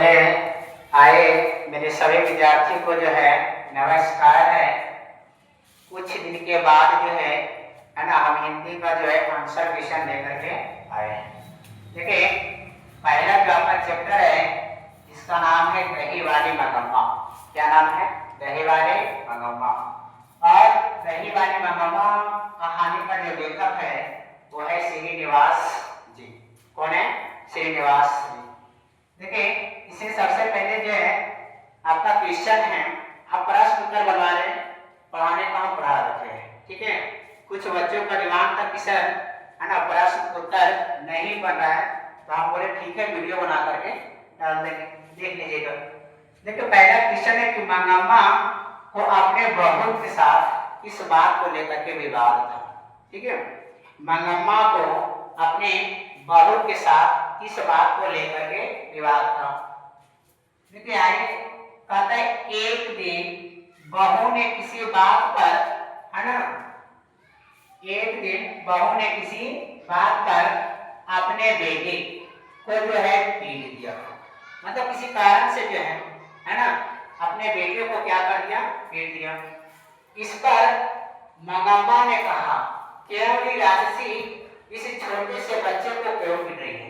पहले आए मेरे सभी विद्यार्थी को जो है नमस्कार है। कुछ दिन के बाद जो है ना हम हिंदी का जो है आंसर क्वेश्चन लेकर के आए हैं। देखिए पहला जो आपका चैप्टर है इसका नाम है दही वाली मंगम्मा। क्या नाम है? दही वाली मंगम्मा। और दही वाली मंगम्मा कहानी का जो लेखक है वो है श्रीनिवास जी। कौन है? श्रीनिवास जी। देखिए इसमें सबसे पहले जो है आपका क्वेश्चन है, आप प्रश्न उत्तर बनवा रहे हैं, पढ़ाने का हम पढ़ा रखे हैं। ठीक है, कुछ बच्चों का दिमाग था कि सर है ना प्रश्न उत्तर नहीं बन रहा है, तो हम बोले ठीक है वीडियो बना करके डाल देंगे, देख लीजिएगा। देखिए पहला क्वेश्चन है कि मंगम्मा को अपने बहू के साथ इस बात को लेकर के विवाद था। ठीक है, मंगम्मा को अपने बहू के साथ इस बात को लेकर के विवाद था। देखिए आगे कहता है एक दिन बहू ने किसी बात पर, है ना, एक दिन बहू ने किसी बात पर अपने बेटे को जो है पीट दिया। मतलब किसी कारण से जो है ना अपने बेटे को क्या कर दिया? पीट दिया। इस पर मंगम्मा ने कहा केवली राजसी इस छोटे से बच्चे को क्यों पीट रही है?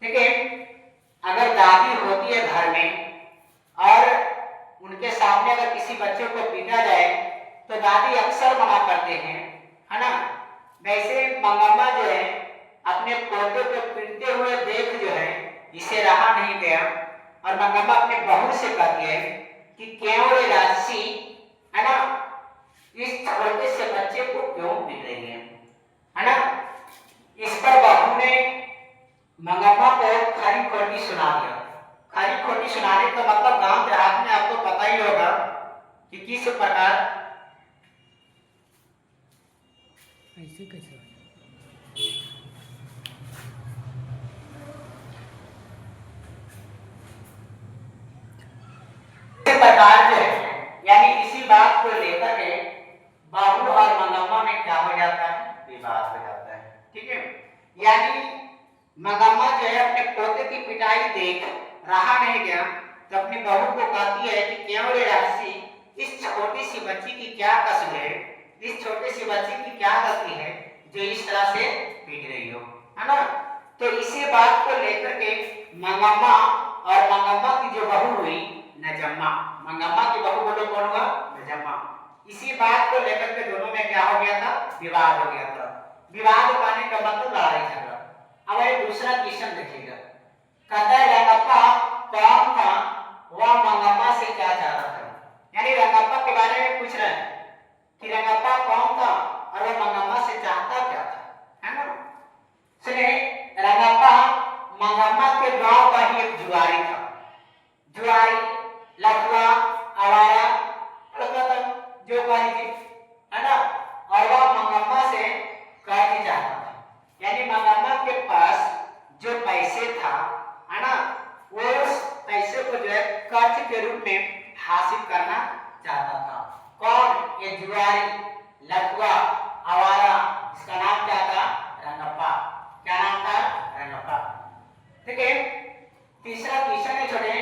ठीक है, अगर दादी होती है घर में और उनके सामने अगर किसी बच्चे को पीटा जाए तो दादी अक्सर मना करते हैं, है ना। वैसे मंगम्मा जो है अपने पोते को पीटते हुए देख जो है इसे रहा नहीं गया और मंगम्मा अपने बहू से कहती है कि क्यों रे राजसी, है ना, इस छोटे से बच्चे को क्यों पीट रही है ना। इस पर बहू ने मंगम्मा को खरी खोटी सुना दिया। खरी खोटी सुनाने का मतलब गांव देहात में आपको पता ही होगा कि किस प्रकार ऐसे कैसे प्रकार जो है, यानी इसी बात को लेकर के बहू और मंगम्मा में क्या हो जाता है? विवाद हो जाता है। ठीक है, यानी मंगम्मा जो है अपने पोते की पिटाई देख रहा नहीं गया तो अपनी बहू को कहती है कि क्यों रे राजसी इस छोटी सी बच्ची की क्या कसूर है, इस छोटी सी बच्ची की क्या गलती है जो इस तरह से पीट रही हो, है ना। तो इसी बात को लेकर के मंगम्मा और मंगम्मा की जो बहू हुई नजम्मा, मंगम्मा की बहू बोलो कौन हुआ? नजम्मा। इसी बात को लेकर के दोनों में क्या हो गया था? विवाद हो गया था। विवाद पाने का मतलब लड़ाई झगड़ा। अब ये दूसरा क्वेश्चन देखिएगा, कहता है रंगप्पा कौन था, वह मंगम्मा से क्या चाहता था। यानी रंगप्पा के बारे में पूछ रहे हैं कि रंगप्पा कौन था और वह मंगम्मा से चाहता क्या था, है ना। सुनिए, रंगप्पा मंगम्मा के गांव का ही एक जुआरी था। जुआरी, लफुआ, आवारा, जो कही, है ना। और वह मंगम्मा से कर्ज चाहता था, यानी मंगम्मा के पास जो पैसे था, है ना, वो उस पैसे को जो है कर्ज के रूप में हासिल करना चाहता था। कौन? ये जुआरी, लफुआ, आवारा, इसका नाम क्या था? रंगप्पा। क्या नाम था? रंगप्पा। ठीक है, तीसरा क्वेश्चन है छोटे,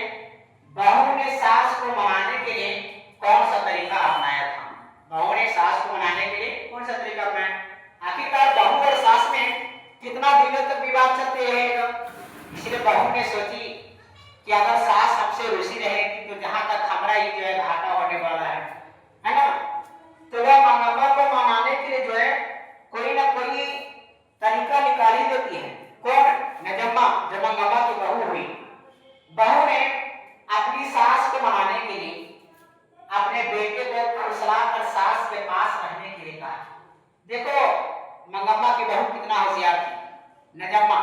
बहू ने सास को मनाने के लिए कौन सा तरीका अपनाया था? बहू ने सास को मनाने के लिए कौन सा तरीका अपनाया? आखिरकार बहू और सास में कितना दिनों तक विवाद चलते रहेगा, इसलिए बहू ने सोची कि अगर सास हमसे रुसी रहेगी तो जहां तक हमारा ही जो है घाटा होने वाला है ना। तो वह मंगम्मा को मनाने के लिए जो है कोई ना कोई तरीका निकाल ही देती है। कौन? नजम्मा, जो मंगम्मा की बहू हुई। बहू ने अपनी सास को मनाने के लिए अपने बेटे को फुसलाकर सास के पास रहने के लिए कहा। देखो मंगम्मा की बहू कितना होशियार थी। नजम्मा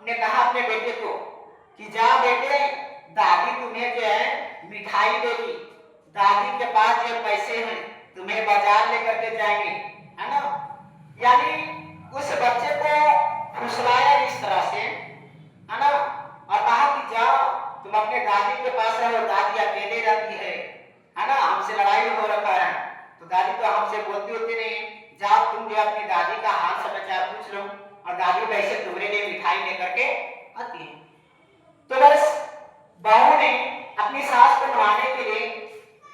ने कहा अपने बेटे को कि जा बेटे, दादी तुम्हें जो है मिठाई देगी, दादी के पास जो पैसे हैं तुम्हें बाजार लेकर के जाएंगे, है ना। यानी उस बच्चे को फुसलाया इस तरह से, है ना, और कहा कि जाओ तुम अपने दादी के पास रहो, दादी अकेले रहती है ना, हमसे लड़ाई हो रखा है तो दादी तो हमसे बोलती होती नहीं, जाओ तुम जो अपनी दादी का हाल समाचार पूछ लो और दादी वैसे तुम्हारे लिए मिठाई लेकर के आती है। तो बस बहू ने अपनी सास को मनाने के लिए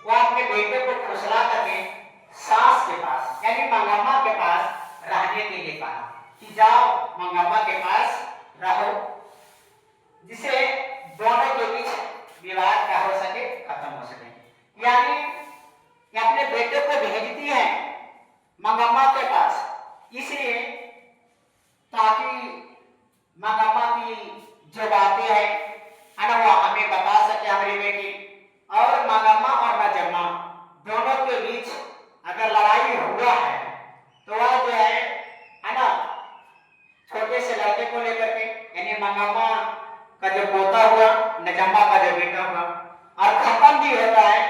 वो अपने बेटे को फुसला करके सास के पास यानी मंगम्मा के पास रहने के लिए कहा कि जाओ मंगम्मा के पास रहो, जिसे दोनों के बीच विवाद क्या हो सके, खत्म हो सके। यानी कि अपने बेटे को भेजती है मंगम्मा के पास, इसलिए ताकि मंगम्मा की जो बातें हैं ना वो हमें बता सके हमारी बेटी, और मंगम्मा और नजम्मा दोनों के बीच अगर लड़ाई हुआ है तो वह जो है ना छोटे से लड़के को लेकर के यानी मंगम्मा का जो पोता हुआ, नजम्मा का जो बेटा हुआ, और खत्म भी होता है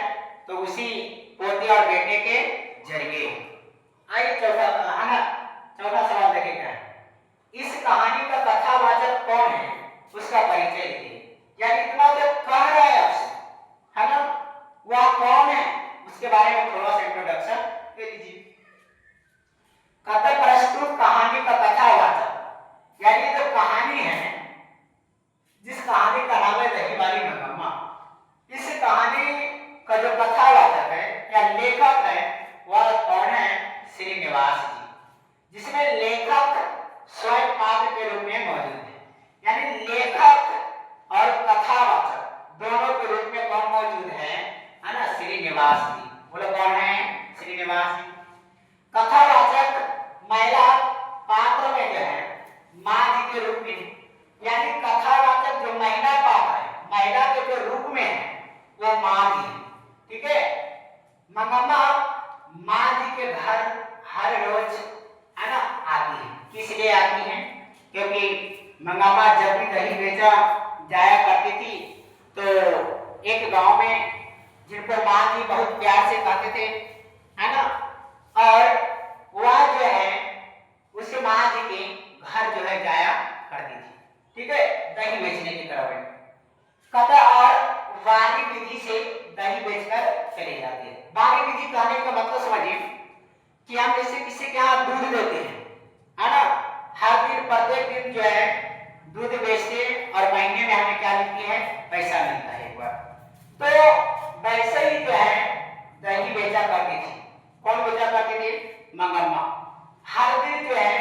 तो उसी पोते और बेटे के जरिए। आइए चौथा सवाल देखें क्या है। इस कहानी का कथावाचक कौन है उसका परिचय लिखिए। यानी इतना तो कह रहा है आपसे, है ना, वह कौन है उसके बारे में थोड़ा सा इंट्रोडक्शन दे दीजिए। कथा प्रस्तुत कहानी का कथावाचक यानी जो कहानी है, जिस कहानी का नाम है दही वाली मंगम्मा, इस कहानी का जो कथावाचक है या लेखक है वह कौन है, श्रीनिवास जी, जिसमें लेखक स्वयं पात्र के रूप में मौजूद है। यानी लेखक और कथावाचक दोनों के रूप में कौन मौजूद है ना, श्रीनिवास जी। बोलो कौन है, श्रीनिवास जी। कथावाचक महिला पात्र में जो है माँ जी के रूप में, यानी कथावाचक जो महिला पात्र है, महिला के जो रूप में है वो माँ जी है, ठीक है। मंगम्मा माँ जी के घर हर रोज है ना आती है। किस लिए आती है, क्योंकि मंगम्मा जब भी दही बेचा जाया करती थी तो एक गांव में जिनको माँ जी बहुत प्यार से कहते थे, है ना, और वह जो है उस माँ जी के घर जो है जाया करती थी, ठीक है, दही बेचने की तरफ। कथा और वारी विधि से दही बेचकर चली जाती है। वारी विधि कहने का मतलब समझिए कि हम जैसे किसी के यहाँ दूध देते हैं, है ना, हर दिन प्रत्येक दिन जो है दूध बेचते और महीने में हमें क्या मिलती है, पैसा मिलता है एक बार। तो वैसे ही जो है दही बेचा करती थी। कौन बेचा करती थी, मंगम्मा। हर दिन जो है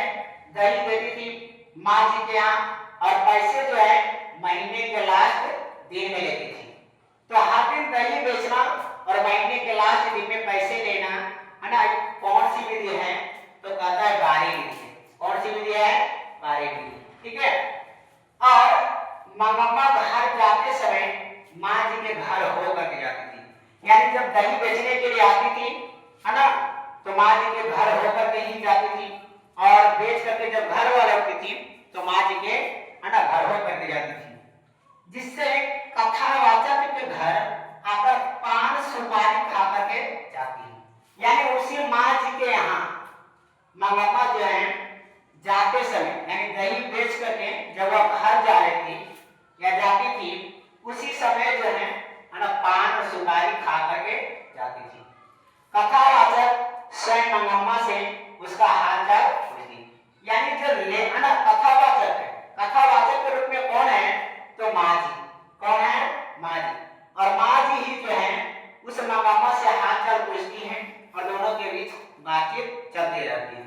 दही देती थी माँ जी के यहाँ, और पैसे जो है महीने के लास्ट दिन में लेती थी। तो हर दिन दही बेचना और महीने के लास्ट दिन में पैसे लेना, है ना, कौन सी विधि है, तो कहता है बारी विधि। कौन सी विधि है, बारी विधि, ठीक है। और मंगम्मा घर जाते समय माँ जी के घर होकर के जाती थी। यानी जब दही बेचने के लिए आती थी, है ना, तो माँ जी के घर होकर के ही जाती थी, और बेच करके जब घर लौटती थी तो माँ जी के, है ना, घर होकर के जाती थी। जिससे कथावाचक के घर आकर पान सुपारी खा करके जाती है। यानी उसी माँ जी के यहाँ मंगम्मा जो है जाते समय, यानी दही बेच करके जब वह घर जा रही थी या जाती थी, उसी समय जो है ना पान और सुपारी खा करके जाती थी। कथावाचक स्वयं मंगम्मा से उसका हालचाल पूछती। यानी जो ना कथावाचक है, कथावाचक के रूप में कौन है, तो माँ जी। कौन है, माँ जी। और माँ जी ही जो है उस मंगम्मा से हालचाल पूछती हैं और दोनों के बीच बातचीत चलती रहती है।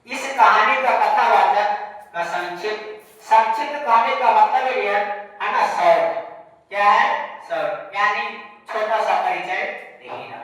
इस कहानी का कथावाचक का संक्षिप्त कहने का मतलब ये है ना, शॉर्ट। क्या है, शॉर्ट, यानी छोटा सा परिचय देना।